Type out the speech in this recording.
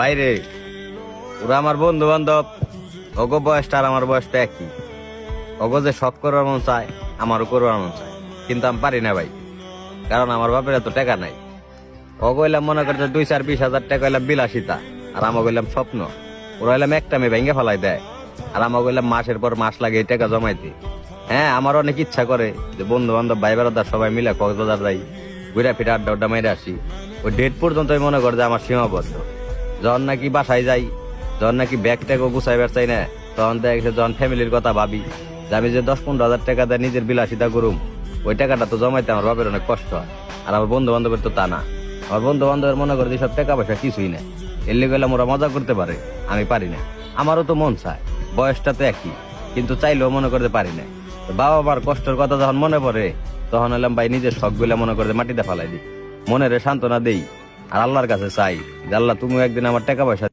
বাইরে ওরা আমার বন্ধু বান্ধব, ওগো বয়সটা আর আমার বয়সটা একই। ওগো যে শখ করবার মন চায় আমারও করবার মন চায়, কিন্তু আমি পারি না ভাই, কারণ আমার বাপের এত টাকা নাই। ওগো হইলাম মনে করছে 2-4-20 হাজার টাকা হইলাম বিলাসিতা, আর আমাকে হইলাম স্বপ্ন। ওরা হইলাম একটা মেয়ে ভেঙে ফেলাই দেয়, আর আমাকে হইলাম মাসের পর মাস লাগে এই টাকা জমাইতে। হ্যাঁ, আমার অনেক ইচ্ছা করে যে বন্ধু বান্ধব ভাই বেড়াদার সবাই মিলে কক্সবাজার যাই, ঘুরে ফিরে আড্ডা উড্ডা মেরে আসি। ওই ডেট পর্যন্ত আমি মনে করি যে আমার সীমাবদ্ধ। যখন নাকি বাসায় যাই, যখন নাকি ব্যাগ ট্যাগও গুছাইবার চাই না, তখন দেখে যখন ফ্যামিলির কথা ভাবি যে আমি যে 10-15 হাজার টাকা দিয়ে নিজের বিলাসিতা করুম, ওই টাকাটা তো জমাইতে আমার বাপের অনেক কষ্ট হয়। আর আমার বন্ধু বান্ধবের তো তা না। আমার বন্ধু বান্ধবের মনে করে যে সব টাকা পয়সা কিছুই না, এর লিগে গেলাম ওরা মজা করতে পারে, আমি পারি না। আমারও তো মন চায়, বয়সটা তো একই, কিন্তু চাইলেও মনে করতে পারি না। তো বাবা মার কষ্টের কথা যখন মনে পড়ে, তখন এলাম ভাই নিজের শখ গুলা মনে করে মাটিতে ফালাই দিই, মনের সান্ত্বনা দেই, আর আল্লাহর কাছে চাই যে আল্লাহ তুমি একদিন আমার টাকা পয়সা